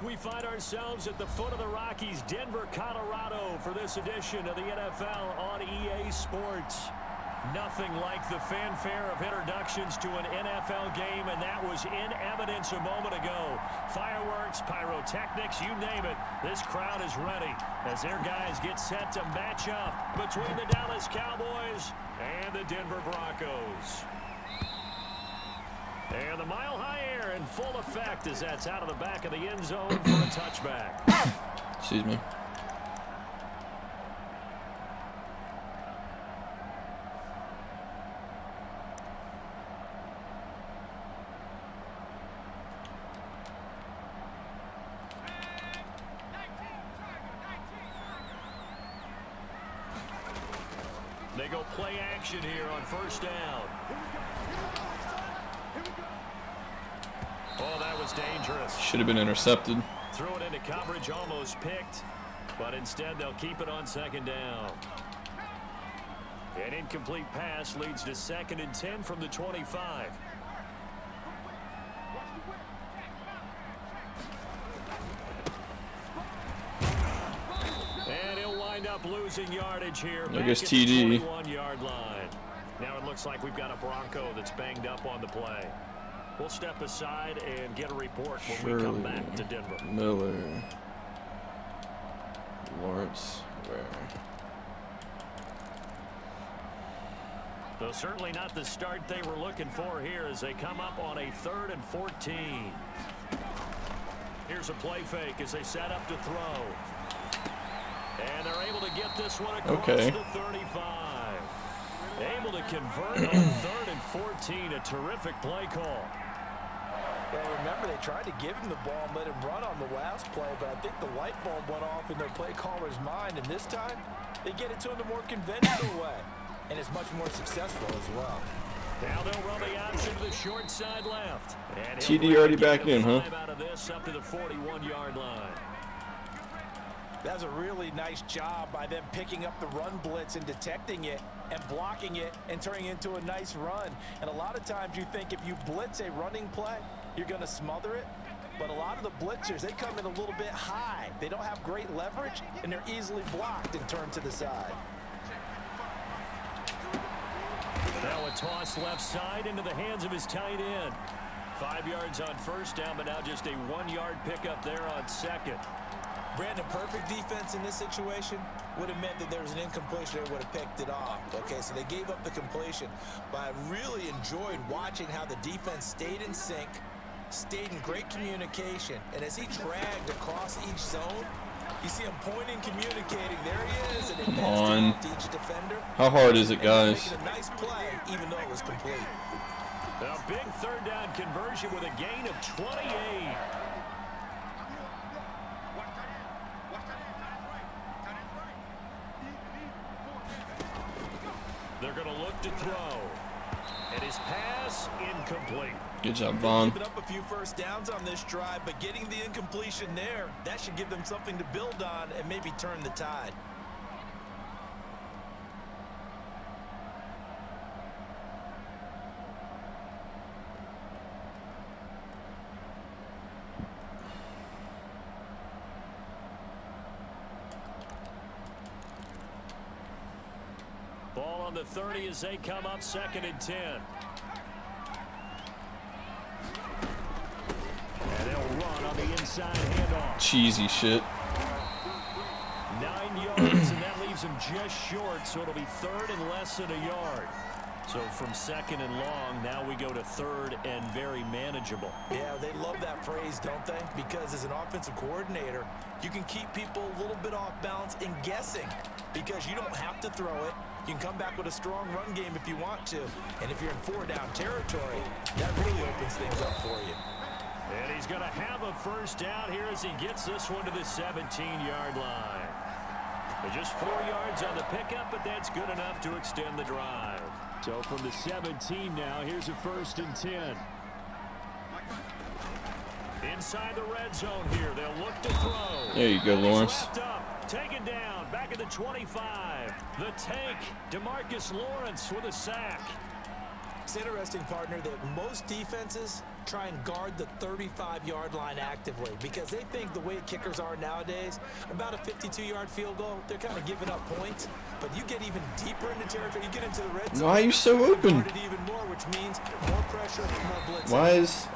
We find ourselves at the foot of the Rockies, Denver, Colorado, for this edition of the NFL on EA Sports. Nothing like the fanfare of introductions to an NFL game, and that was in evidence a moment ago. Fireworks, pyrotechnics, you name it. This crowd is ready as their guys get set to match up between the Dallas Cowboys and the Denver Broncos. And the mile-high air in full effect as that's out of the back of the end zone for a touchback. Excuse me. They go play action here on first down. Oh, that was dangerous. Should have been intercepted. Threw it into coverage, almost picked, but instead they'll keep it on second down. An incomplete pass leads to 2nd and 10 from the 25. And he'll wind up losing yardage here. I guess TD. 21-yard line. Now it looks like we've got a Bronco that's banged up on the play. We'll step aside and get a report when we come back to Denver. Miller. Lawrence. Where? Though certainly not the start they were looking for here as they come up on a 3rd and 14. Here's a play fake as they set up to throw. And they're able to get this one across the 35. Able to convert on 3rd and 14. A terrific play call. Well, remember, they tried to give him the ball and let him run on the last play, but I think the light bulb went off in their play caller's mind, and this time they get it to him the more conventional way, and it's much more successful as well. Now they'll run the option to the short side left. And TD already back in, huh? Out of this up to the 41-yard line. That's a really nice job by them picking up the run blitz and detecting it and blocking it and turning it into a nice run. And a lot of times you think if you blitz a running play, you're going to smother it. But a lot of the blitzers, they come in a little bit high. They don't have great leverage, and they're easily blocked and turned to the side. Now a toss left side into the hands of his tight end. 5 yards on first down, but now just a 1-yard pickup there on 2nd. Brandon, perfect defense in this situation would have meant that there was an incompletion. They would have picked it off. Okay, so they gave up the completion. But I really enjoyed watching how the defense stayed in sync, stayed in great communication. And as he dragged across each zone, you see him pointing, communicating. There he is. And Come on. to each defender. How hard is it, guys? Making a nice play, even though it was complete. A big 3rd down conversion with a gain of 28. They're going to look to throw. And his pass incomplete. Good job, Vaughn. Giving up a few first downs on this drive, but getting the incompletion there, that should give them something to build on and maybe turn the tide. Ball on the 30 as they come up 2nd and 10. And they'll run on the inside handoff. Cheesy shit. 9 yards, and that leaves him just short, so it'll be 3rd and less than a yard. So from 2nd and long, now we go to 3rd and very manageable. Yeah, they love that phrase, don't they? Because as an offensive coordinator, you can keep people a little bit off balance and guessing because you don't have to throw it. You can come back with a strong run game if you want to. And if you're in 4-down territory, that really opens things up for you. And he's going to have a first down here as he gets this one to the 17-yard line. Just 4 yards on the pickup, but that's good enough to extend the drive. So from the 17 now, here's a 1st and 10. Inside the red zone here, they'll look to throw. There you go, Lawrence. Taken down, back at the 25. The tank, DeMarcus Lawrence with a sack. It's interesting, partner, that most defenses try and guard the 35-yard line actively because they think the way kickers are nowadays, about a 52-yard field goal, they're kind of giving up points. But you get even deeper into territory, you get into the red zone. Why are you so open? Even more, which means more pressure, more blitzing. Why is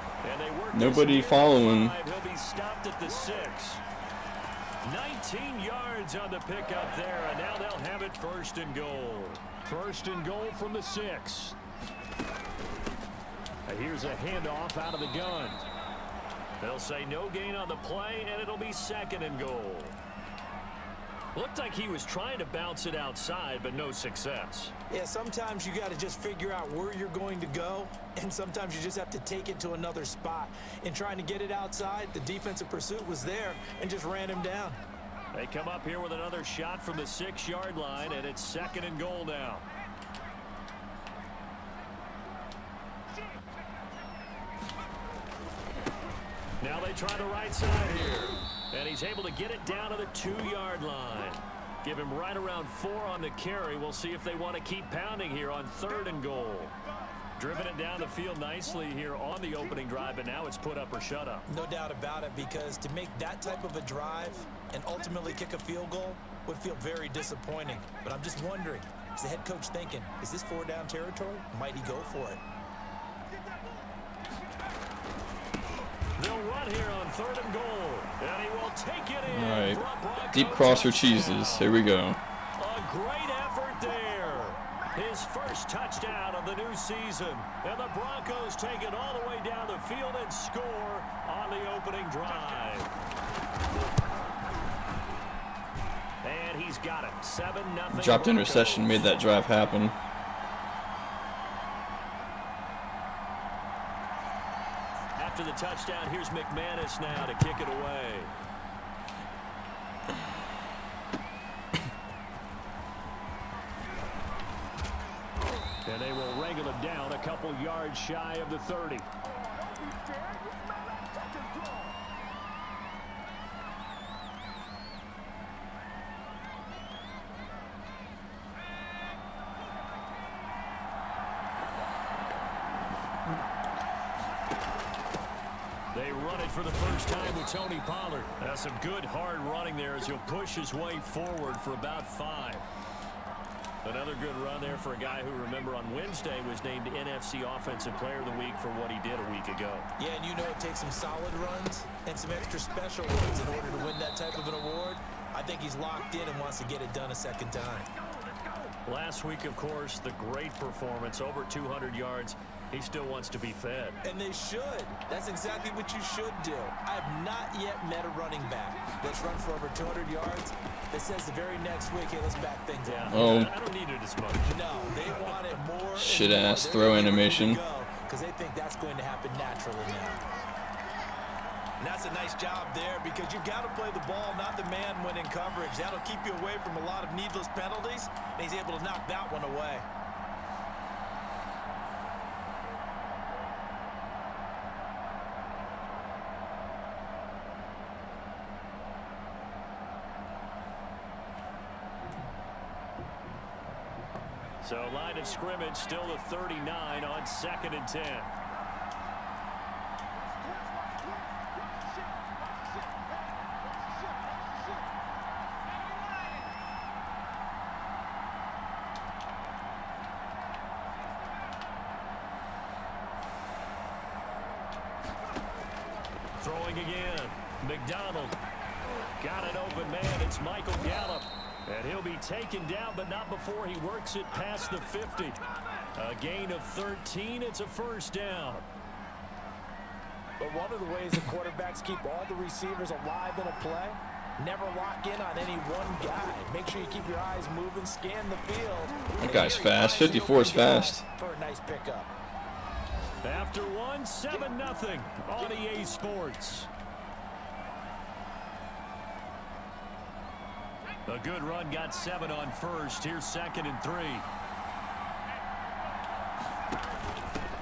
nobody following? He'll be stopped at the 6. 19 yards on the pickup there, and now they'll have it 1st and goal. 1st and goal from the 6. Here's a handoff out of the gun. They'll say no gain on the play, and it'll be 2nd and goal. Looked like he was trying to bounce it outside, but no success. Yeah, sometimes you got to just figure out where you're going to go, and sometimes you just have to take it to another spot. In trying to get it outside, the defensive pursuit was there and just ran him down. They come up here with another shot from the 6-yard line, and it's 2nd and goal now. Now they try the right side here. And he's able to get it down to the 2-yard line. Give him right around 4 on the carry. We'll see if they want to keep pounding here on 3rd and goal. Driven it down the field nicely here on the opening drive, but now it's put up or shut up. No doubt about it, because to make that type of a drive and ultimately kick a field goal would feel very disappointing. But I'm just wondering, is the head coach thinking, is this 4-down territory? Might he go for it? They'll run here on 3rd and goal, and he will take it in. All right, deep crosser cheeses. Here we go. A great effort there. His first touchdown of the new season, and the Broncos take it all the way down the field and score on the opening drive. And he's got it. 7-0. Dropped interception, made that drive happen. After the touchdown, here's McManus now to kick it away. And they will wrangle him down a couple yards shy of the 30. They run it for the first time with Tony Pollard. That's some good hard running there as he'll push his way forward for about 5. Another good run there for a guy who, remember, on Wednesday was named NFC Offensive Player of the Week for what he did a week ago. Yeah, and you know it takes some solid runs and some extra special ones in order to win that type of an award. I think he's locked in and wants to get it done a second time. Last week, of course, the great performance, over 200 yards. He still wants to be fed. And they should. That's exactly what you should do. I have not yet met a running back that's run for over 200 yards that says the very next week, hey, let's back things up. Oh. I don't need it as much. No, they want it more. Shit-ass throw animation. Because they think that's going to happen naturally now. And that's a nice job there, because you've got to play the ball, not the man when in coverage. That'll keep you away from a lot of needless penalties, and he's able to knock that one away. So line of scrimmage still the 39 on 2nd and 10. Throwing again. McDonald. Got an open man. It's Michael Gallup. And he'll be taken down, but not before he works it past the 50. A gain of 13. It's a first down. But one of the ways the quarterbacks keep all the receivers alive in a play, never lock in on any one guy. Make sure you keep your eyes moving, scan the field. That guy's fast. 54 is fast. For a nice pickup. After one, 7-0 on EA Sports. A good run, got 7 on first. Here's 2nd and 3.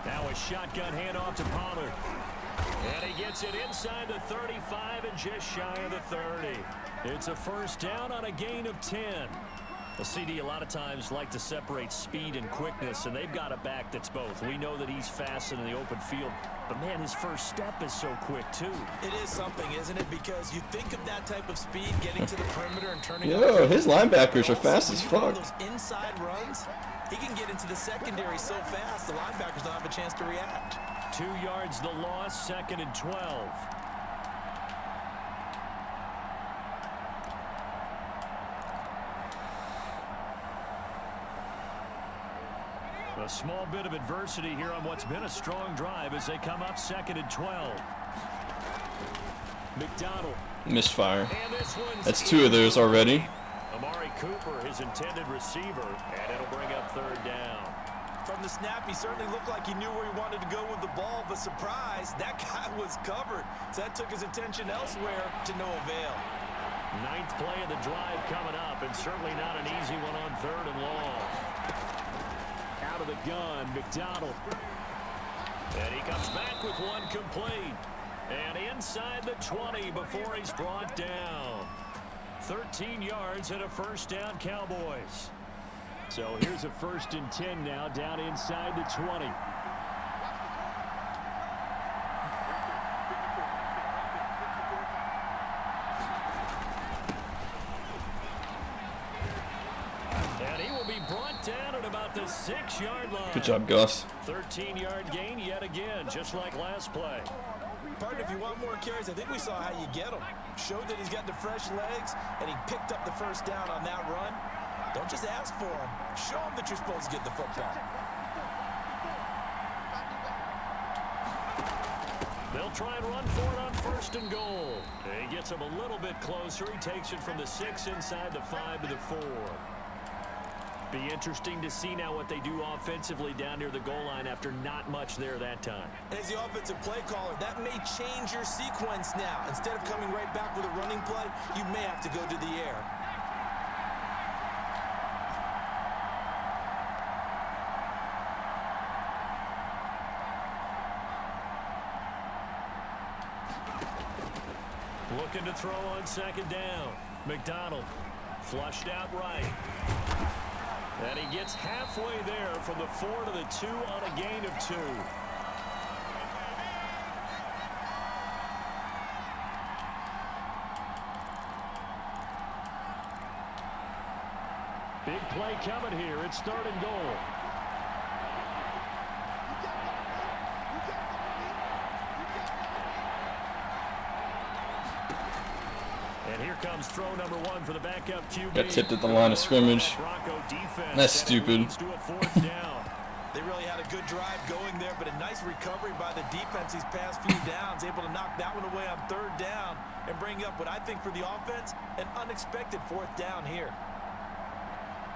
Now a shotgun handoff to Pollard. And he gets it inside the 35 and just shy of the 30. It's a first down on a gain of 10. Well, CD, a lot of times like to separate speed and quickness, and they've got a back that's both. We know that he's fast in the open field, but, man, his first step is so quick, too. It is something, isn't it? Because you think of that type of speed, getting to the perimeter and turning Yo, his linebackers are fast as fuck. Those inside runs, he can get into the secondary so fast, the linebackers don't have a chance to react. 2 yards the loss, 2nd and 12. A small bit of adversity here on what's been a strong drive as they come up 2nd and 12. McDonald. Misfire. That's 2 of those already. Amari Cooper, his intended receiver, and it'll bring up 3rd down. From the snap, he certainly looked like he knew where he wanted to go with the ball, but surprise, that guy was covered. So that took his attention elsewhere to no avail. 9th play of the drive coming up, and certainly not an easy one on 3rd and long. Out of the gun, McDonald. And he comes back with one complete. And inside the 20 before he's brought down. 13 yards and a 1st down, Cowboys. So here's a 1st and 10 now, down inside the 20. And he will be brought down at about the 6-yard line. Good job, Gus. 13-yard gain yet again, just like last play. Partner, if you want more carries, I think we saw how you get them. Showed that he's got the fresh legs, and he picked up the 1st down on that run. Don't just ask for him. Show him that you're supposed to get the football. They'll try and run for it on 1st and goal. He gets him a little bit closer. He takes it from the 6 inside the 5 to the 4. Be interesting to see now what they do offensively down near the goal line after not much there that time. As the offensive play caller, that may change your sequence now. Instead of coming right back with a running play, you may have to go to the air. Looking to throw on 2nd down. McDonald flushed out right. And he gets halfway there from the 4 to the 2 on a gain of 2. Big play coming here. It's 3rd and goal. And here comes throw number 1 for the backup QB. Got tipped at the line of scrimmage. That's stupid. They really had a good drive going there, but a nice recovery by the defense these past few downs, able to knock that one away on 3rd down and bring up what I think for the offense, an unexpected 4th down here.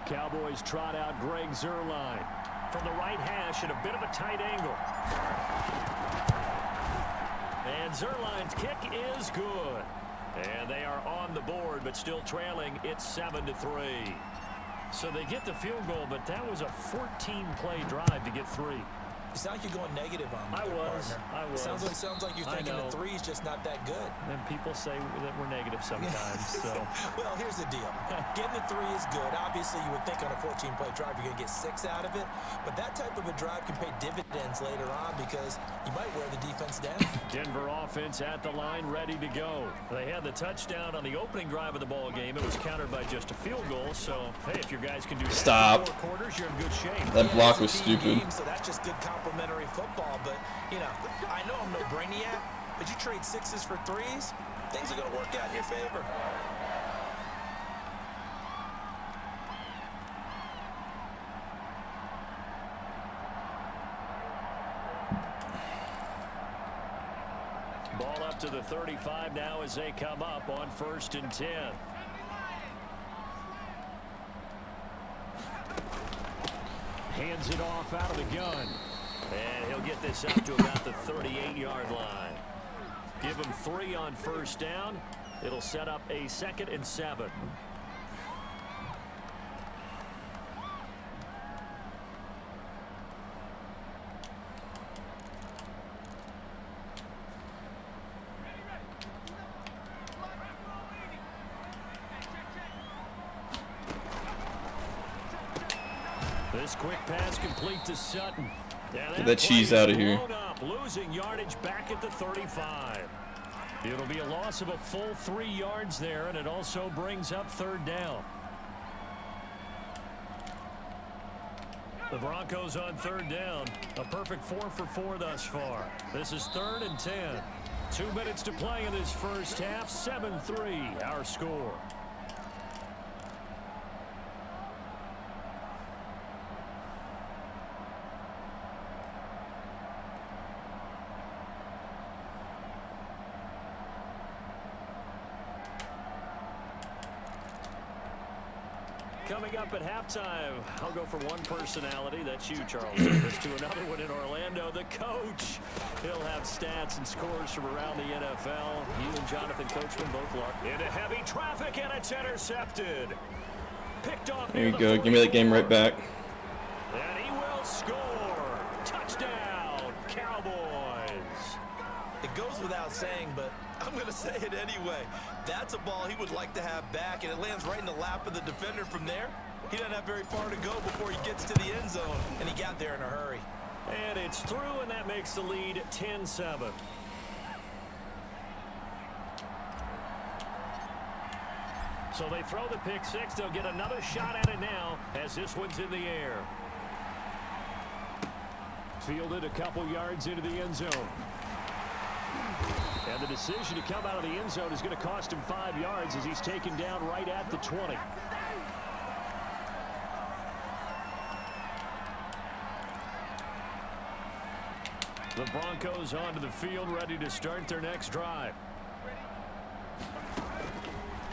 Cowboys trot out Greg Zuerlein from the right hash at a bit of a tight angle. And Zuerlein's kick is good. And they are on the board, but still trailing. It's 7-3. So they get the field goal, but that was a 14-play drive to get 3. You sound like you're going negative on me. I was. Sounds like you're thinking the 3's just not that good. And people say that we're negative sometimes. So. Well, here's the deal. Getting the 3 is good. Obviously, you would think on a 14-play drive you're going to get 6 out of it. But that type of a drive can pay dividends later on because you might wear the defense down. Denver offense at the line, ready to go. They had the touchdown on the opening drive of the ball game. It was countered by just a field goal. So, hey, if your guys can do that Stop. for 4 quarters, you're in good shape. That block was stupid. Game, so that's just good complimentary football. But, you know, I know I'm no brainiac, but you trade 6s for 3s, things are going to work out in your favor. Ball up to the 35 now as they come up on 1st and 10. Hands it off out of the gun. And he'll get this up to about the 38-yard line. Give him 3 on 1st down. It'll set up a 2nd and 7. This quick pass complete to Sutton. Get that cheese out of here. Up, losing yardage back at the 35. It'll be a loss of a full 3 yards there, and it also brings up 3rd down. The Broncos on 3rd down. A perfect 4 for 4 thus far. This is 3rd and 10. 2 minutes to play in this first half. 7-3 our score. Coming up at halftime, I'll go from one personality, that's you, Charles Davis, to another one in Orlando, the coach. He'll have stats and scores from around the NFL. You and Jonathan Coachman both locked into heavy traffic, and it's intercepted. Picked off. There you go. Give me that game right back. And he will score. Touchdown, Cowboys. It goes without saying, but I'm going to say it anyway. That's a ball he would like to have back, and it lands right in the lap of the defender from there. He doesn't have very far to go before he gets to the end zone, and he got there in a hurry. And it's through, and that makes the lead 10-7. So they throw the pick six. They'll get another shot at it now as this one's in the air. Fielded a couple yards into the end zone. And the decision to come out of the end zone is going to cost him 5 yards as he's taken down right at the 20. The Broncos onto the field, ready to start their next drive.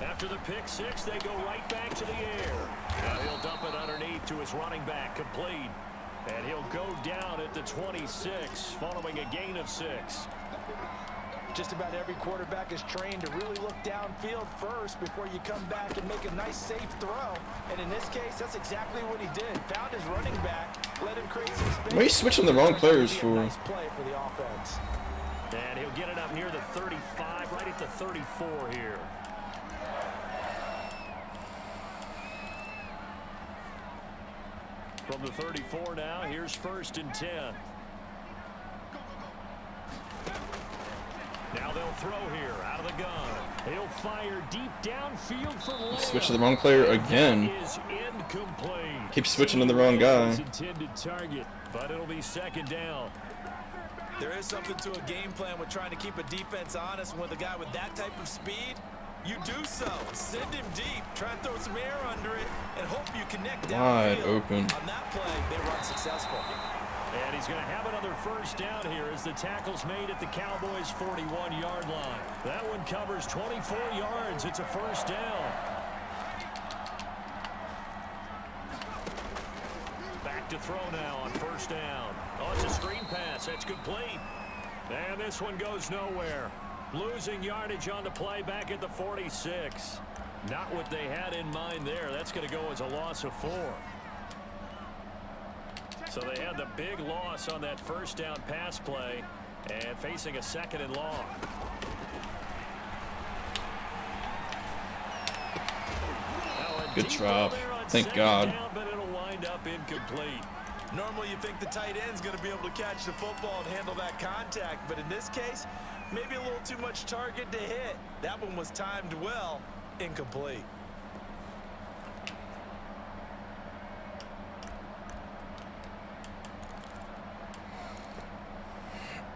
After the pick six, they go right back to the air. Now he'll dump it underneath to his running back, complete. And he'll go down at the 26, following a gain of 6. Just about every quarterback is trained to really look downfield first before you come back and make a nice, safe throw. And in this case, that's exactly what he did. Found his running back, let him create some space. Why are you switching the wrong players for? Nice play for the offense. And he'll get it up near the 35, right at the 34 here. From the 34 now, here's 1st and 10. Now they'll throw here out of the gun. He'll fire deep downfield for Lamb. Switch to the wrong player again. Is incomplete. Keep switching to the wrong guy. Intended target, but it'll be 2nd down. There is something to a game plan with trying to keep a defense honest. With a guy with that type of speed, you do so. Send him deep, try and throw some air under it, and hope you connect downfield. Wide open. On that play, they were unsuccessful. And he's going to have another 1st down here as the tackle's made at the Cowboys' 41-yard line. That one covers 24 yards. It's a 1st down. Back to throw now on 1st down. Oh, it's a screen pass. That's complete. And this one goes nowhere. Losing yardage on the play back at the 46. Not what they had in mind there. That's going to go as a loss of 4. So they had the big loss on that 1st down pass play and facing a 2nd and long. Good drop. Thank God. Down, but it'll wind up incomplete. Normally you think the tight end's going to be able to catch the football and handle that contact, but in this case, maybe a little too much target to hit. That one was timed well, incomplete.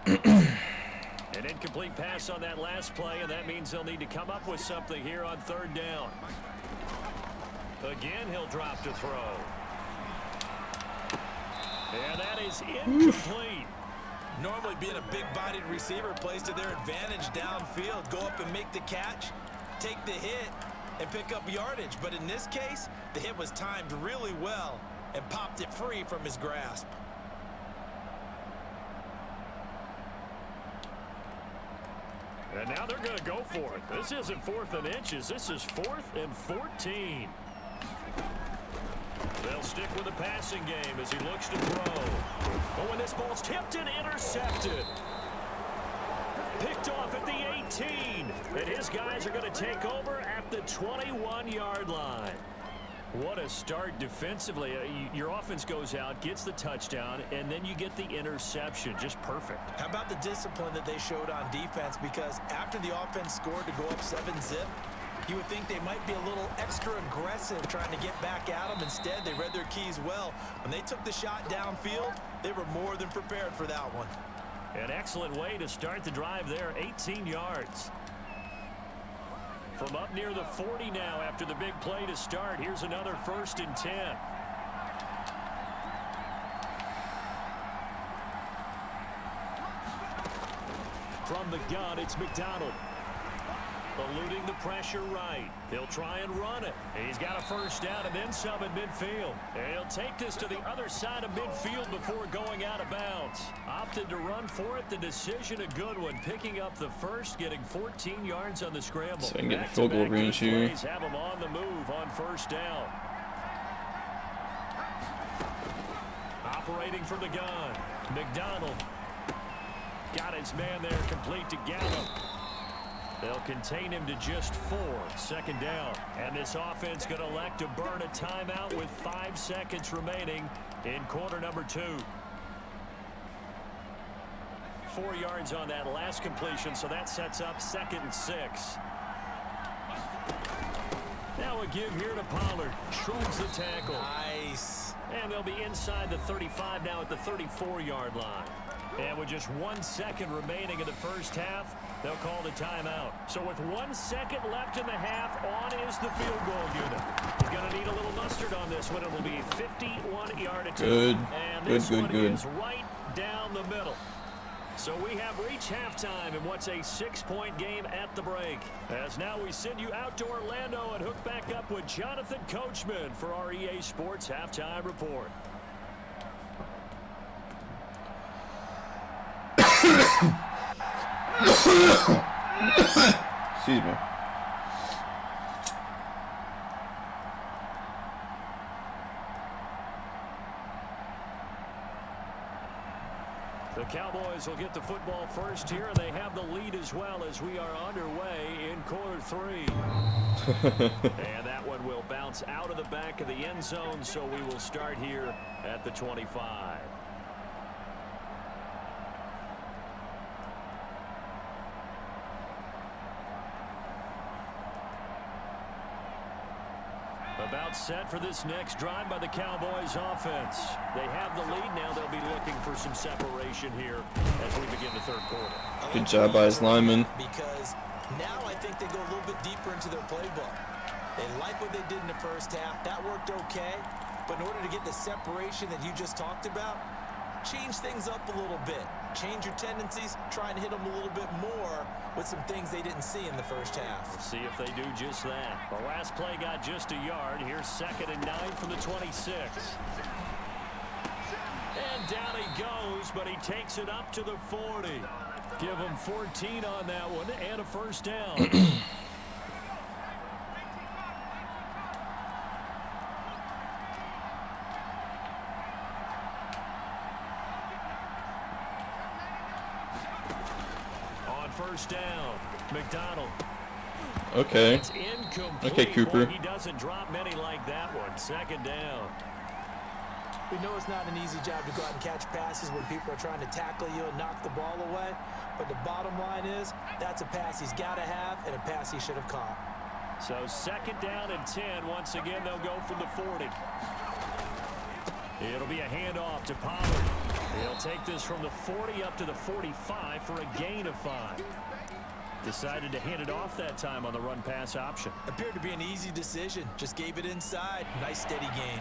An incomplete pass on that last play, and that means they'll need to come up with something here on 3rd down. Again, he'll drop to throw. And that is incomplete. Normally being a big-bodied receiver plays to their advantage downfield. Go up and make the catch, take the hit, and pick up yardage. But in this case, the hit was timed really well and popped it free from his grasp. And now they're going to go for it. This isn't 4th and inches. This is 4th and 14. They'll stick with the passing game as he looks to throw. Oh, and this ball's tipped and intercepted. Picked off at the 18. And his guys are going to take over at the 21-yard line. What a start defensively. Your offense goes out, gets the touchdown, and then you get the interception. Just perfect. How about the discipline that they showed on defense? Because after the offense scored to go up 7-zip, you would think they might be a little extra aggressive trying to get back at them. Instead, they read their keys well. When they took the shot downfield, they were more than prepared for that one. An excellent way to start the drive there, 18 yards. From up near the 40 now after the big play to start. Here's another 1st and 10. From the gun, it's McDonald. Eluding the pressure right. He'll try and run it. He's got a 1st down and then some at midfield. He'll take this to the other side of midfield before going out of bounds. Opted to run for it. The decision a good one. Picking up the 1st, getting 14 yards on the scramble. So I can get field goal range here. Have him on the move on 1st down. Operating from the gun. McDonald. Got his man there complete to Gallup. They'll contain him to just 4. 2nd down. And this offense going to elect to burn a timeout with 5 seconds remaining in quarter number 2. 4 yards on that last completion, so that sets up 2nd and 6. Now a give here to Pollard. Shrugs the tackle. Nice. And they'll be inside the 35 now at the 34-yard line. And with just 1 second remaining in the 1st half, they'll call the timeout. So with 1 second left in the half, on is the field goal unit. He's going to need a little mustard on this one. It will be 51-yard attempt. Good. And this one is right down the middle. So we have reached halftime in what's a 6-point game at the break. As now we send you out to Orlando and hook back up with Jonathan Coachman for our EA Sports Halftime Report. Excuse me. The Cowboys will get the football first here, and they have the lead as well as we are underway in quarter 3. And that one will bounce out of the back of the end zone, so we will start here at the 25. About set for this next drive by the Cowboys offense. They have the lead now. They'll be looking for some separation here as we begin the 3rd quarter. Good job by his lineman. Because now I think they go a little bit deeper into their playbook. They like what they did in the 1st half. That worked okay. But in order to get the separation that you just talked about, change things up a little bit. Change your tendencies, try and hit them a little bit more with some things they didn't see in the 1st half. We'll see if they do just that. The last play got just a yard. Here's 2nd and 9 from the 26. And down he goes, but he takes it up to the 40. Give him 14 on that one and a 1st down. First down, McDonald. Okay. It's incomplete. Okay, Cooper. Boy, he doesn't drop many like that one. 2nd down. We know it's not an easy job to go out and catch passes when people are trying to tackle you and knock the ball away. But the bottom line is that's a pass he's got to have and a pass he should have caught. So 2nd down and 10. Once again, they'll go from the 40. It'll be a handoff to Pollard. He'll take this from the 40 up to the 45 for a gain of 5. Decided to hand it off that time on the run-pass option. Appeared to be an easy decision. Just gave it inside. Nice steady gain.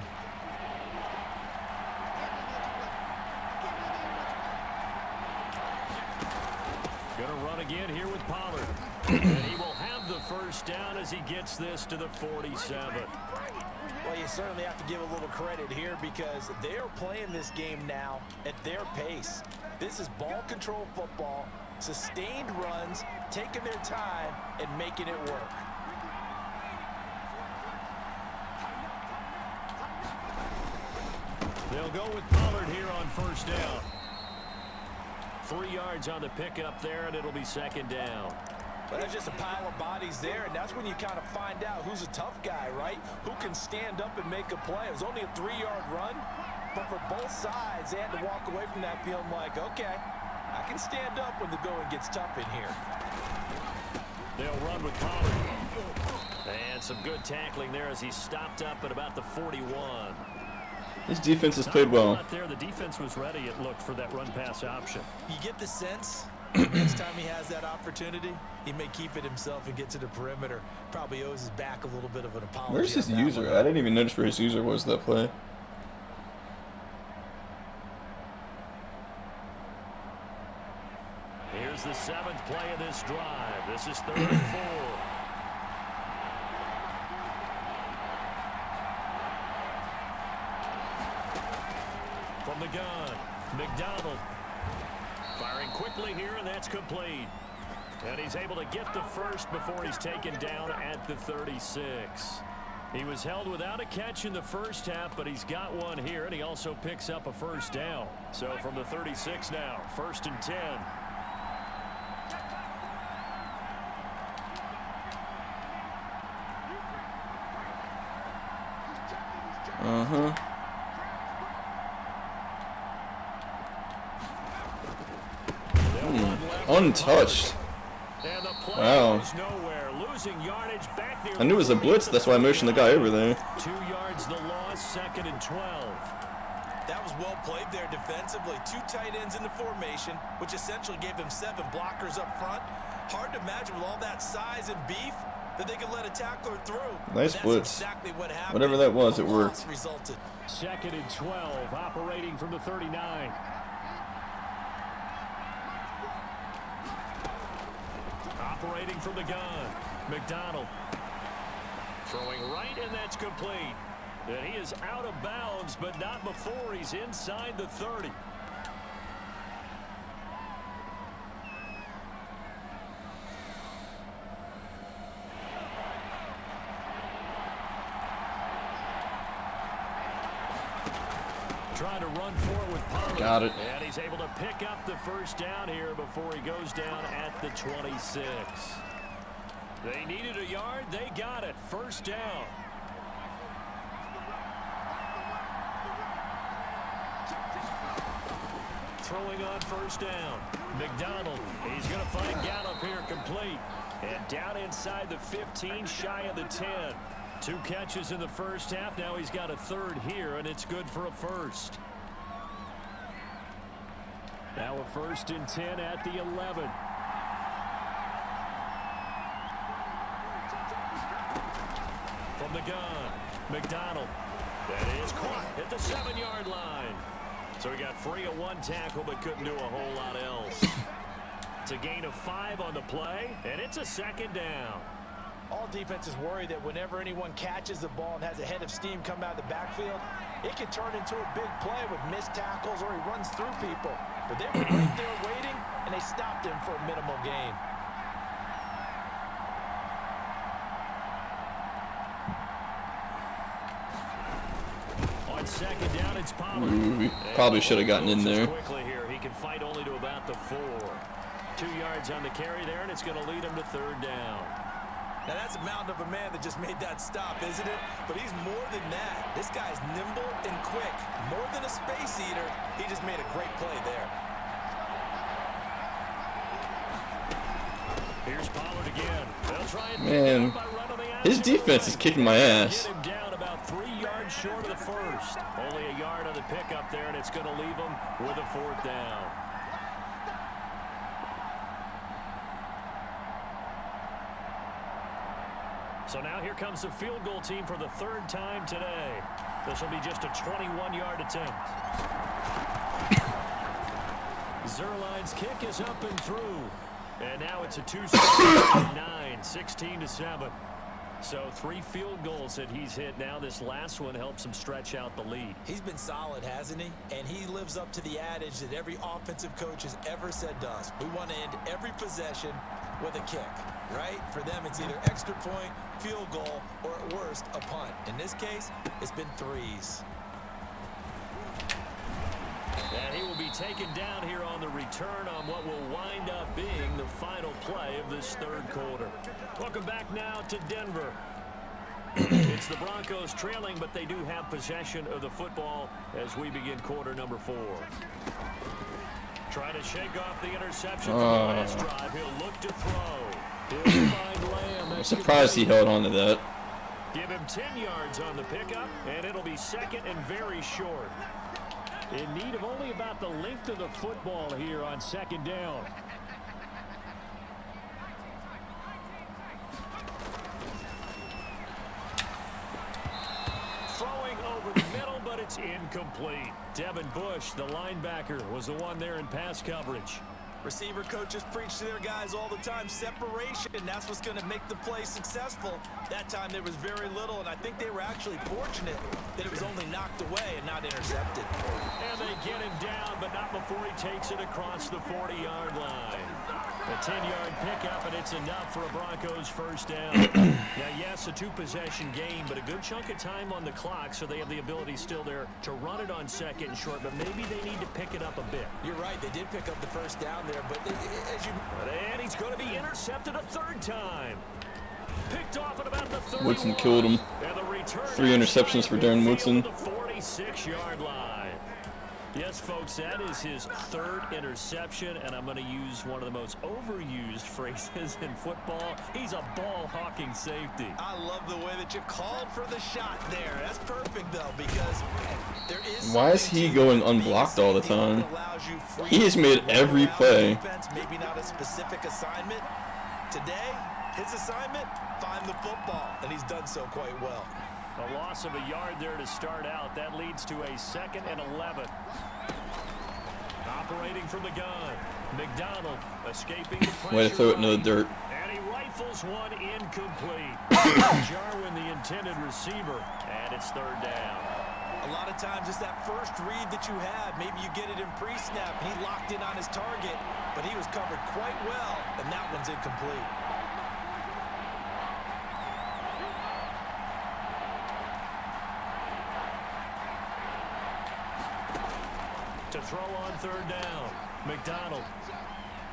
Gonna run again here with Pollard. And he will have the 1st down as he gets this to the 47. Well, you certainly have to give a little credit here because they are playing this game now at their pace. This is ball control football, sustained runs, taking their time, and making it work. They'll go with Pollard here on 1st down. 3 yards on the pickup there, and it'll be 2nd down. But there's just a pile of bodies there, and that's when you kind of find out who's a tough guy, right? Who can stand up and make a play. It was only a 3-yard run, but for both sides, they had to walk away from that feeling like, okay, I can stand up when the going gets tough in here. They'll run with Pollard. And some good tackling there as he stopped up at about the 41. His defense has played well. There, the defense was ready, it looked, for that run-pass option. You get the sense next time he has that opportunity, he may keep it himself and get to the perimeter. Probably owes his back a little bit of an apology. Where's his user? I didn't even notice where his user was that play. Here's the 7th play of this drive. This is 3rd and 4. From the gun, McDonald. Firing quickly here, and that's complete. And he's able to get the first before he's taken down at the 36. He was held without a catch in the first half, but he's got one here, and he also picks up a first down. So from the 36 now, 1st and 10. Untouched. Wow. I knew it was a blitz, that's why I motioned the guy over there. 2 yards the loss, 2nd and 12. That was well played there defensively. 2 tight ends in the formation, which essentially gave them 7 blockers up front. Hard to imagine with all that size and beef that they could let a tackler through. Nice blitz. Exactly what happened. Whatever that was, it worked. Resulted. 2nd and 12, operating from the 39. Operating from the gun, McDonald. Throwing right, and that's complete. And he is out of bounds, but not before he's inside the 30. Trying to run forward with Pollard. Got it. And he's able to pick up the first down here before he goes down at the 26. They needed a yard. They got it. First down. Throwing on first down. McDonald. He's going to find Gallup here complete. And down inside the 15, shy of the 10. 2 catches in the first half. Now he's got a 3rd here, and it's good for a first. Now a 1st and 10 at the 11. From the gun, McDonald. That is caught at the 7-yard line. So he got free of 1 tackle, but couldn't do a whole lot else. It's a gain of 5 on the play, and it's a 2nd down. All defenses worry that whenever anyone catches the ball and has a head of steam come out of the backfield, it can turn into a big play with missed tackles or he runs through people. But they were right there waiting, and they stopped him for a minimal gain. On 2nd down, it's Pollard. We probably should have gotten in there. Quickly here, he can fight only to about the 4. 2 yards on the carry there, and it's going to lead him to 3rd down. Now that's a mountain of a man that just made that stop, isn't it? But he's more than that. This guy's nimble and quick. More than a space eater, he just made a great play there. Here's Pollard again. They'll try and Man, his defense is kicking my ass. Get him down about 3 yards short of the first. Only a yard on the pickup there, and it's going to leave him with a 4th down. So now here comes the field goal team for the 3rd time today. This will be just a 21-yard attempt. Zerline's kick is up and through. And now it's a 2-9, 16-7. So 3 field goals that he's hit now. This last one helps him stretch out the lead. He's been solid, hasn't he? And he lives up to the adage that every offensive coach has ever said to us. We want to end every possession with a kick, right? For them, it's either extra point, field goal, or at worst, a punt. In this case, it's been 3s. And he will be taken down here on the return on what will wind up being the final play of this third quarter. Welcome back now to Denver. It's the Broncos trailing, but they do have possession of the football as we begin quarter number 4. Trying to shake off the interception from the last drive. He'll look to throw. He'll find Lamb. I'm surprised he held on to that. Give him 10 yards on the pickup, and it'll be second and very short. In need of only about the length of the football here on second down. Throwing over the middle, but it's incomplete. Devin Bush, the linebacker, was the one there in pass coverage. Receiver coaches preach to their guys all the time, separation, and that's what's going to make the play successful. That time there was very little, and I think they were actually fortunate that it was only knocked away and not intercepted. And they get him down, but not before he takes it across the 40-yard line. A 10-yard pickup, and it's enough for a Broncos first down. Now, yes, a 2-possession game, but a good chunk of time on the clock, so they have the ability still there to run it on second and short, but maybe they need to pick it up a bit. You're right, they did pick up the first down there, but as you... And he's going to be intercepted a third time. Picked off at about the 31. Woodson killed him. 3 interceptions for Darren Woodson. The 46-yard line. Yes, folks, that is his third interception, and I'm going to use one of the most overused phrases in football. He's a ball-hawking safety. I love the way that you called for the shot there. That's perfect, though, because there is... Why is he going unblocked all the time? He has made every play. Maybe not a specific assignment. Today, his assignment, find the football, and he's done so quite well. A loss of a yard there to start out. That leads to a 2nd and 11. Operating from the gun. McDonald escaping the pressure. Way to throw it into the dirt. And he rifles one incomplete. Jarwin, the intended receiver. And it's third down. A lot of times it's that first read that you have. Maybe you get it in pre-snap, and he locked in on his target, but he was covered quite well, and that one's incomplete. To throw on third down. McDonald.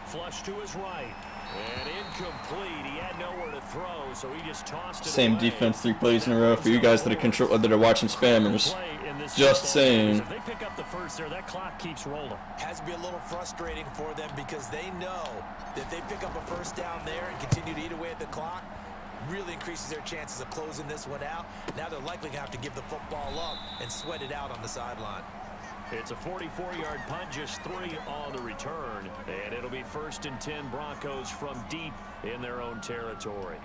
Flush to his right. And incomplete. He had nowhere to throw, so he just tossed it Same away. defense 3 plays in a row for you guys that are watching spammers. Just saying. If they pick up the first there, that clock keeps rolling. Has to be a little frustrating for them because they know that they pick up a first down there and continue to eat away at the clock. Really increases their chances of closing this one out. Now they're likely going to have to give the football up and sweat it out on the sideline. It's a 44-yard punt, just 3 on the return. And it'll be 1st and 10 Broncos from deep in their own territory.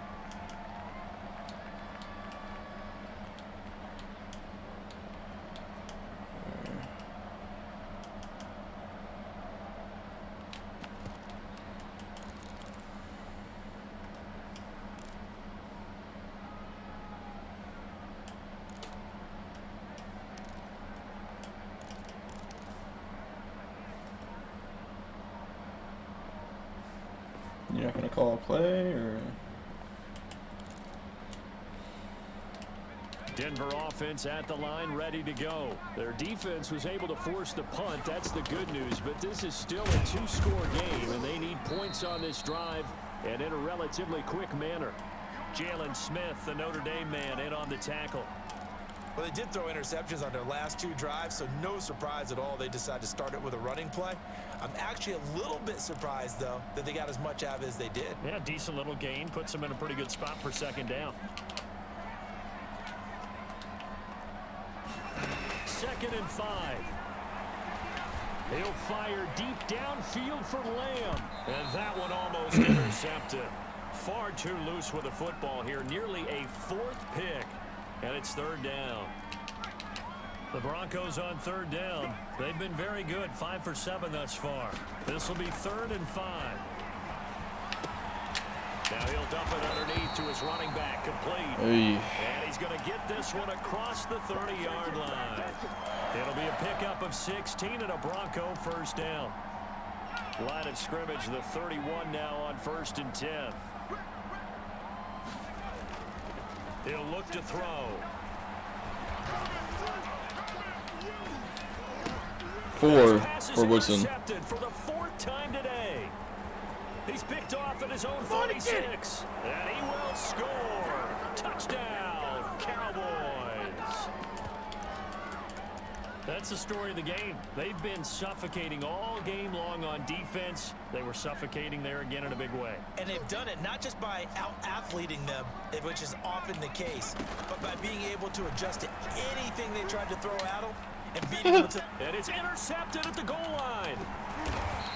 You're not going to call a play, or... Denver offense at the line, ready to go. Their defense was able to force the punt. That's the good news, but this is still a 2-score game, and they need points on this drive and in a relatively quick manner. Jalen Smith, the Notre Dame man, in on the tackle. Well, they did throw interceptions on their last 2 drives, so no surprise at all they decided to start it with a running play. I'm actually a little bit surprised, though, that they got as much out of it as they did. Yeah, decent little gain. Puts them in a pretty good spot for second down. 2nd and 5. He'll fire deep downfield for Lamb. And that one almost intercepted. Far too loose with the football here. Nearly a 4th pick. And it's third down. The Broncos on third down. They've been very good. 5 for 7 thus far. This will be 3rd and 5. Now he'll dump it underneath to his running back. Complete. Hey. And he's going to get this one across the 30-yard line. It'll be a pickup of 16 and a Bronco first down. Line of scrimmage, the 31 now on 1st and 10. He'll look to throw. 4 for Woodson. For the 4th time today. He's picked off at his own 46, and he will score. Touchdown, Cowboys. That's the story of the game. They've been suffocating all game long on defense. They were suffocating there again in a big way. And they've done it not just by out-athleting them, which is often the case, but by being able to adjust to anything they tried to throw at them and beating them to... And it's intercepted at the goal line.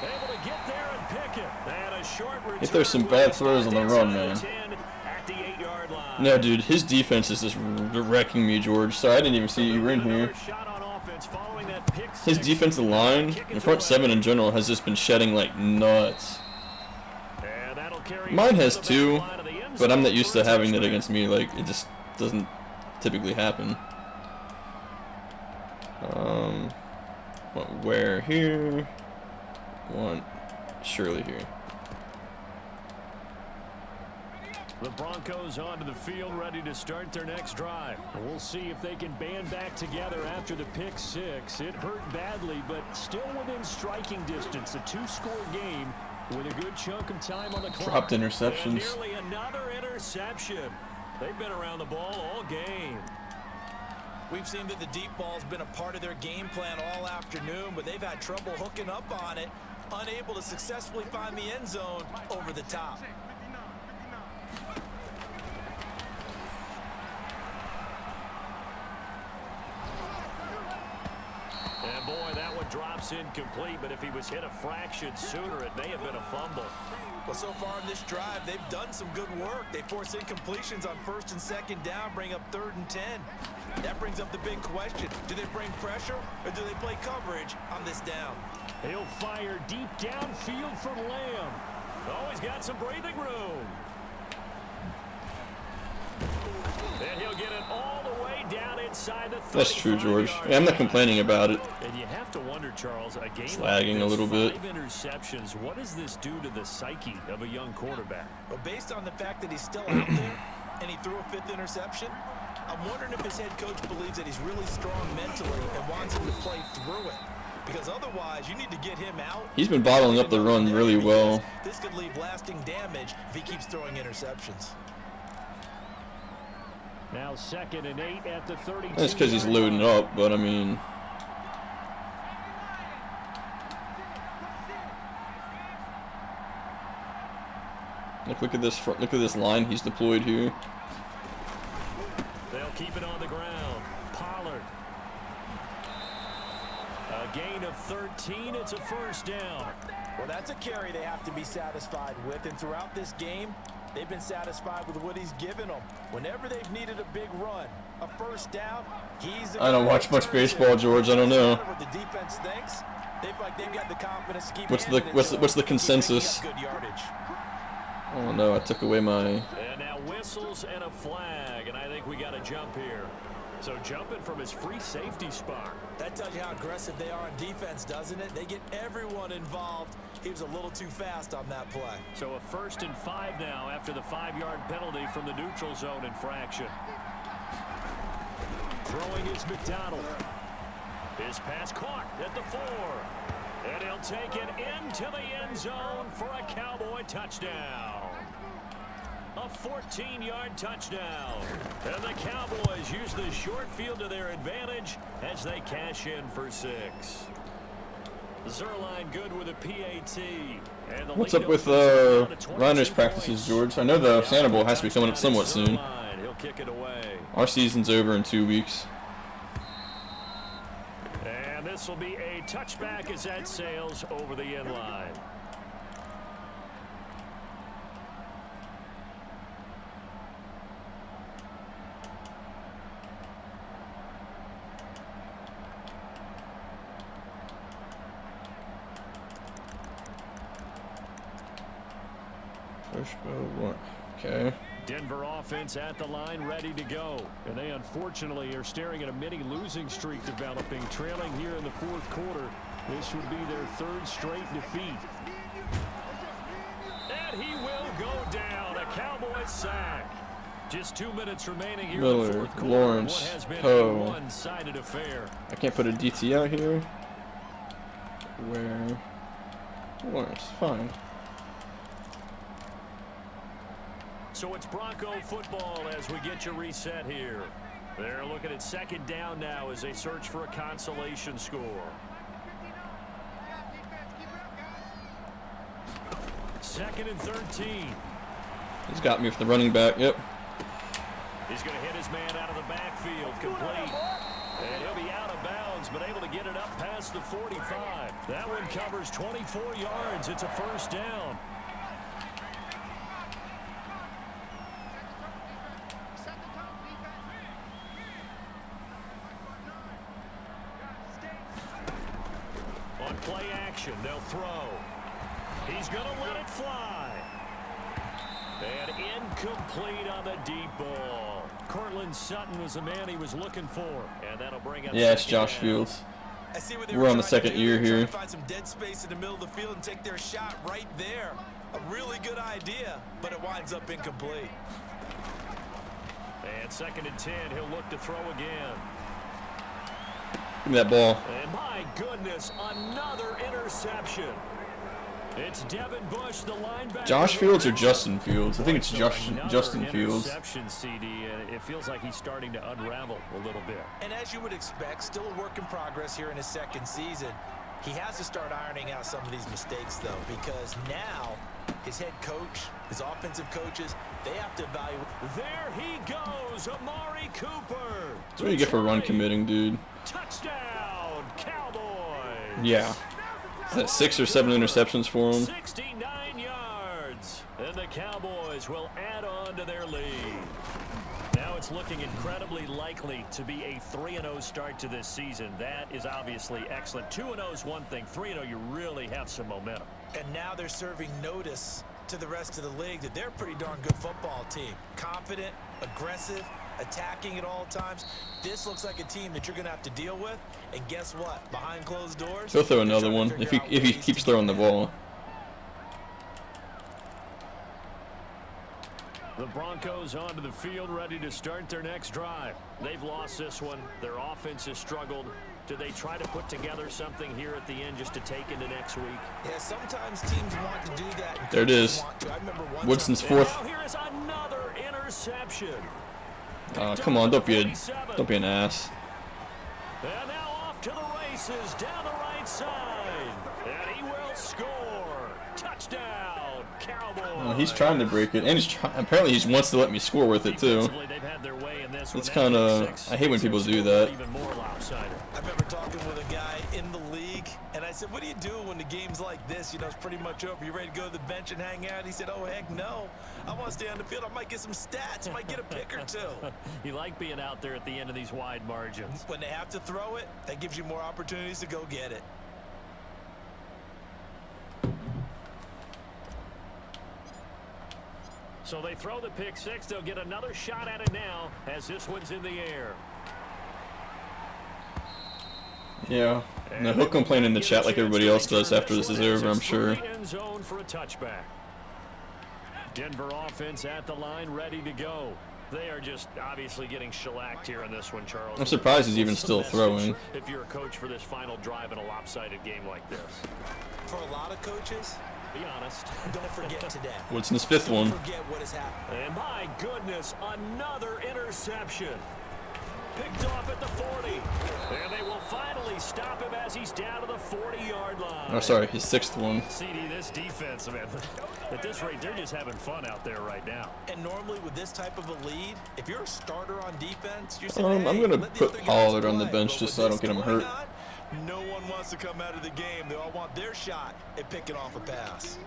Able to get there and pick it. And a short return. If there's some bad throws on the run, man. At the 8-yard line. No, dude, his defense is just wrecking me, George. Sorry, I didn't even see you were in here. His defensive line, and front 7 in general, has just been shedding like nuts. Mine has too, but I'm not used to having it against me. Like, it just doesn't typically happen. Where here? One, surely here. The Broncos onto the field, ready to start their next drive. We'll see if they can band back together after the pick 6. It hurt badly, but still within striking distance. A 2-score game with a good chunk of time on the clock. Dropped interceptions. And nearly another interception. They've been around the ball all game. We've seen that the deep ball's been a part of their game plan all afternoon, but they've had trouble hooking up on it, unable to successfully find the end zone over the top. And boy, that one drops incomplete, but if he was hit a fraction sooner, it may have been a fumble. Well, so far in this drive, they've done some good work. They force incompletions on 1st and 2nd down, bring up 3rd and 10. That brings up the big question. Do they bring pressure, or do they play coverage on this down? He'll fire deep downfield for Lamb. Oh, he's got some breathing room. And he'll get it all the way down inside the 35-yard line. That's true, George. Yeah, I'm not complaining about it. And you have to wonder, Charles, a game it's lagging like this, a little bit. 5 interceptions. What does this do to the psyche of a young quarterback? Well, based on the fact that he's still out there and he threw a 5th interception, I'm wondering if his head coach believes that he's really strong mentally and wants him to play through it. Because otherwise, you need to get him out. He's been bottling up the run really well. This could leave lasting damage if he keeps throwing interceptions. Now 2nd and 8 at the 32. That's because he's loading up, but I mean... Look at this look at this line he's deployed here. They'll keep it on the ground. Pollard. A gain of 13. It's a 1st down. Well, that's a carry they have to be satisfied with, and throughout this game, they've been satisfied with what he's given them. Whenever they've needed a big run, a 1st down, he's... I don't watch much baseball, George. I don't know. What the defense thinks, they've got the confidence to keep What's the consensus? Good yardage. Oh no, I took away my... And now whistles and a flag, and I think we got a jump here. So jumping from his free safety spot. That tells you how aggressive they are on defense, doesn't it? They get everyone involved. He was a little too fast on that play. So a 1st and 5 now after the 5-yard penalty from the neutral zone infraction. Throwing is McDonald. His pass caught at the 4. And he'll take it into the end zone for a Cowboy touchdown. A 14-yard touchdown. And the Cowboys use the short field to their advantage as they cash in for 6. Zerline good with a PAT. And what's up with runners practices, George? I know the Santa Bowl has to be coming up somewhat soon. He'll kick it away. Our season's over in 2 weeks. And this will be a touchback as that sails over the end line. Okay. Denver offense at the line, ready to go. And they unfortunately are staring at a mini losing streak developing, trailing here in the 4th quarter. This would be their 3rd straight defeat. And he will go down. A Cowboy sack. Just 2 minutes remaining here in the 4th quarter. Lawrence, what has been Poe. a one-sided affair. I can't put a DT out here. Where? Worse. Fine. So it's Bronco football as we get you reset here. They're looking at second down now as they search for a consolation score. Second and 13. He's got me for the running back. Yep. He's going to hit his man out of the backfield, complete. And he'll be out of bounds, but able to get it up past the 45. That one covers 24 yards. It's a first down. On play action, they'll throw. He's going to let it fly. And incomplete on the deep ball. Cortland Sutton was the man he was looking for. And that'll bring up. Yeah, it's Josh Fields. I see what We're on the second year here. Find some dead space in the middle of the field and take their shot right there. A really good idea, but it winds up incomplete. And second and 10, he'll look to throw again. Give me that ball. And my goodness, another interception. It's Devin Bush, the linebacker. Josh Fields or Justin Fields? I think it's Justin Fields. Interception, CD, and it feels like he's starting to unravel a little bit. And as you would expect, still a work in progress here in his second season. He has to start ironing out some of these mistakes, though, because now his head coach, his offensive coaches, they have to evaluate. There he goes, Amari Cooper. That's what you get for run committing, dude. Touchdown, Cowboys. Yeah. Is that 6 or 7 interceptions for him? 69 yards. And the Cowboys will add on to their lead. Now it's looking incredibly likely to be a 3-0 start to this season. That is obviously excellent. 2-0 is one thing. 3-0, you really have some momentum. And now they're serving notice to the rest of the league that they're a pretty darn good football team. Confident, aggressive, attacking at all times. This looks like a team that you're going to have to deal with. And guess what? Behind closed doors, He'll throw another one if he keeps throwing the ball. The Broncos onto the field, ready to start their next drive. They've lost this one. Their offense has struggled. Do they try to put together something here at the end just to take into next week? Yeah, sometimes teams want to do that. There it is. Woodson's fourth. Now here is another interception. Come on, don't be an ass. And now off to the races down the right side. And he will score. Touchdown, Cowboys. He's trying to break it, and apparently he wants to let me score with it too. It's kind of, I hate when people do that. I remember talking with a guy in the league, and I said, what do you do when the game's like this? You know, it's pretty much over. You ready to go to the bench and hang out? He said, oh, heck no. I want to stay on the field. I might get some stats. I might get a pick or two. You like being out there at the end of these wide margins. When they have to throw it, that gives you more opportunities to go get it. So they throw the pick six. They'll get another shot at it now as this one's in the air. Yeah, and he'll complain in the chat like everybody else does after this is over, I'm sure. End zone for a touchback. Denver offense at the line, ready to go. They are just obviously getting shellacked here in this one, Charles. I'm surprised he's even still throwing. If you're a coach for this final drive in a lopsided game like this. For a lot of coaches, be honest. Don't forget today. Woodson's fifth one. Don't forget what has happened. And my goodness, another interception. Picked off at the 40. And they will finally stop him as he's down to the 40-yard line. Oh, sorry, his sixth one. CD, this defense, man, at this rate, they're just having fun out there right now. And normally with this type of a lead, if you're a starter on defense, you're saying, I'm going to put Pollard on the bench just so I don't get him hurt. No one wants to come out of the game. They all want their shot at picking off a pass.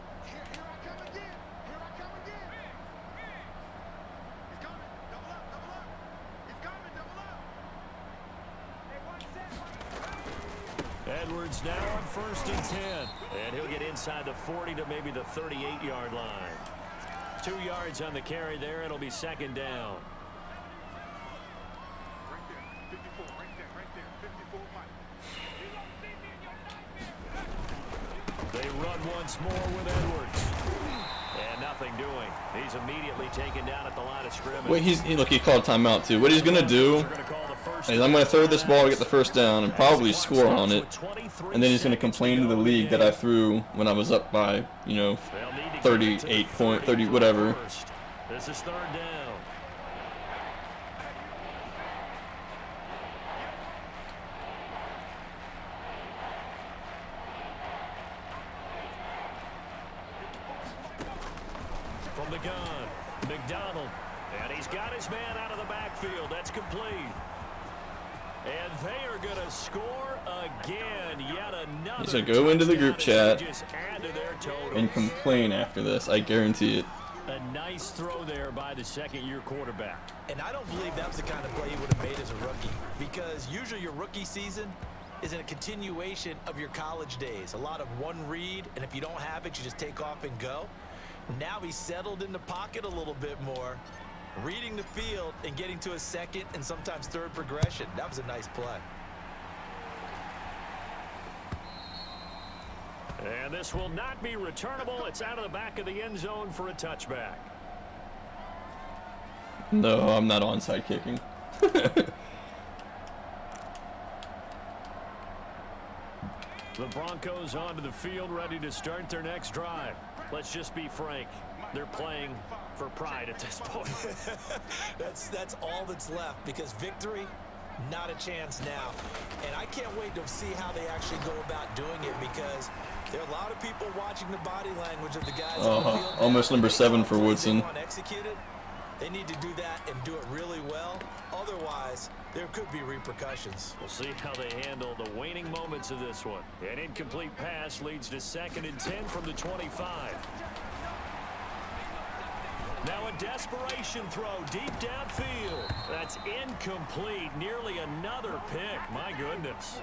Edwards now on 1st and 10. And he'll get inside the 40 to maybe the 38-yard line. 2 yards on the carry there. It'll be second down. They run once more with Edwards. And nothing nothing doing. He's immediately taken down at the line of scrimmage. Wait, look, he called timeout too. What he's gonna do is I'm gonna throw this ball to get the first down and probably score on it, and then he's gonna complain to the league that I threw when I was up by, 38 point, 30 whatever. This is third down. From the gun, McDonald, and he's got his man out of the backfield. That's complete. And they are going to score again. Yet another. He's going to go into the group chat and complain complain after this. I guarantee it. A nice throw there by the second-year quarterback. And I don't believe that was the kind of play he would have made as a rookie, because usually your rookie season is in a continuation of your college days. A lot of one read, and if you don't have it, you just take off and go. Now he's settled in the pocket a little bit more, reading the field and getting to a second and sometimes third progression. That was a nice play. And this will not be returnable. It's out of the back of the end zone for a touchback. No, I'm not onside kicking. The Broncos onto the field, ready to start their next drive. Let's just be frank. They're playing for pride at this point. That's all that's left, because victory, not a chance now. And I can't wait to see how they actually go about doing it, because there are a lot of people watching the body language of the guys on the field. Almost number 7 for Woodson. Executed. They need to do that and do it really well. Otherwise, there could be repercussions. We'll see how they handle the waning moments of this one. An incomplete pass leads to 2nd and 10 from the 25. Now a desperation throw deep downfield. That's incomplete. Nearly another pick. My goodness.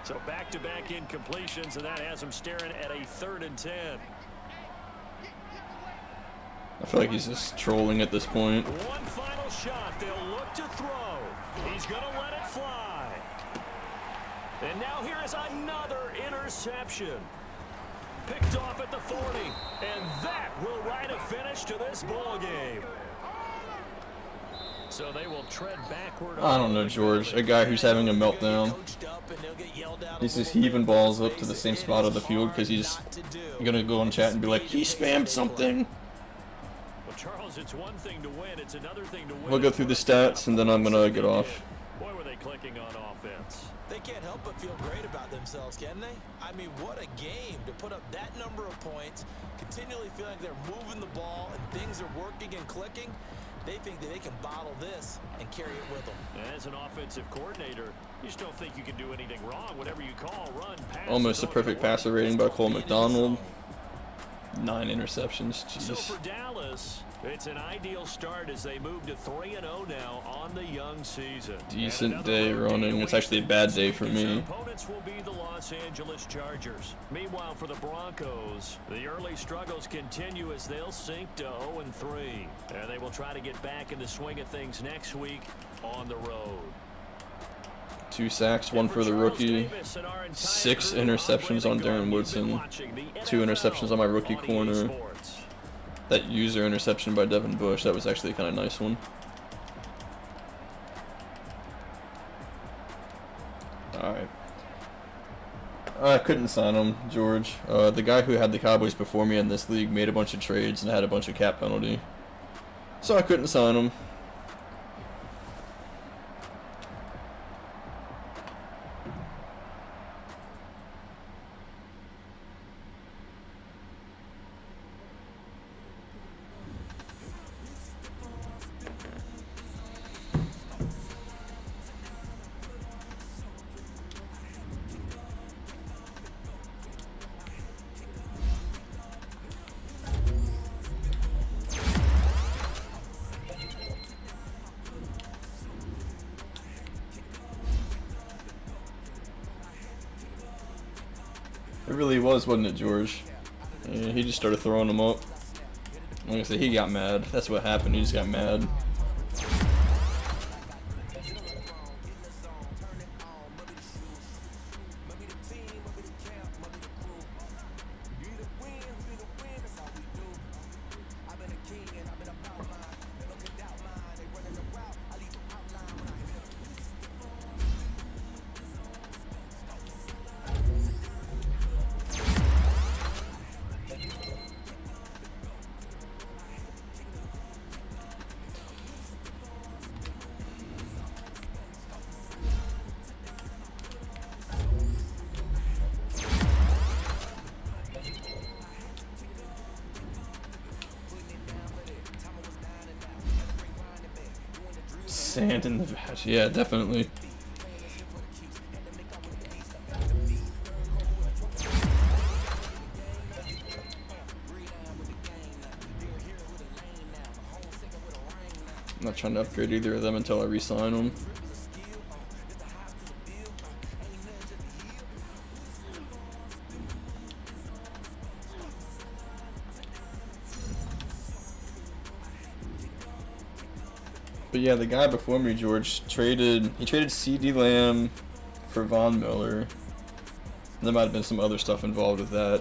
So back-to-back incompletions, and that has him staring at a 3rd and 10. I feel like he's just trolling at this point. One final shot. They'll look to throw. He's going to let it fly. And now here is another interception. Picked off at the 40. And that will write a finish to this ball game. So they will tread backward. I don't know, George. A guy who's having a meltdown. He's just heaving balls up to the same spot of the field because he's going to go on chat and be like, he spammed something. Well, Charles, it's one thing to win. It's another thing to win. We'll go through the stats and then I'm going to get off. Boy, were they clicking on offense. They can't help but feel great about themselves, can they? I mean, what a game to put up that number of points, continually feeling like they're moving the ball and things are working and clicking. They think that they can bottle this and carry it with them. As an offensive coordinator, you just don't think you can do anything wrong. Whatever you call, run, pass. Almost a perfect passer rating by Cole McDonald. 9 interceptions. Jeez. So for Dallas, it's an ideal start as they move to 3-0 now on the young season. Decent day running. It's actually a bad day for me. Opponents will be the Los Angeles Chargers. Meanwhile, for the Broncos, the early struggles continue as they'll sink to 0-3. And they will try to get back in the swing of things next week on the road. 2 sacks, 1 for the rookie. 6 interceptions on Darren Woodson. 2 interceptions on my rookie corner. That user interception by Devin Bush, that was actually a kind of nice one. Alright. I couldn't sign him, George. The guy who had the Cowboys before me in this league made a bunch of trades and had a bunch of cap penalty. So I couldn't sign him. It really was, wasn't it, George? Yeah, he just started throwing them up. Like I said, he got mad. That's what happened. He just got mad. Sand in the vat. Yeah, definitely. I'm not trying to upgrade either of them until I re-sign them. But yeah, the guy before me, George, traded C.D. Lamb for Von Miller. There might have been some other stuff involved with that.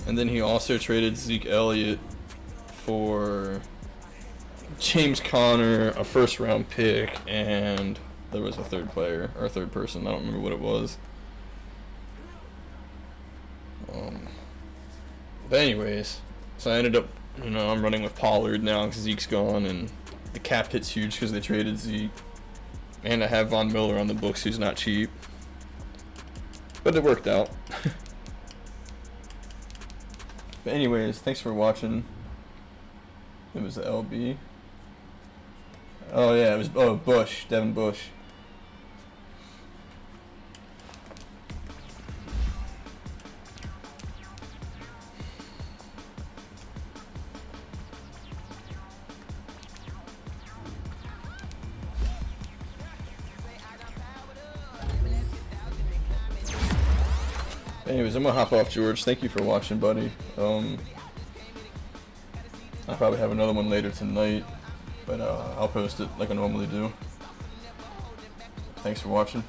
And then he also traded Zeke Elliott for James Conner, a first-round pick, and there was a third player, or a third person. I don't remember what it was. But anyways, so I ended up, you know, I'm running with Pollard now because Zeke's gone, and the cap hit's huge because they traded Zeke. And I have Von Miller on the books, who's not cheap. But it worked out. But anyways, thanks for watching. It was the LB. Oh yeah, it was Bush, Devin Bush. Anyways, I'm gonna hop off, George. Thank you for watching, buddy. I'll probably have another one later tonight, but I'll post it like I normally do. Thanks for watching.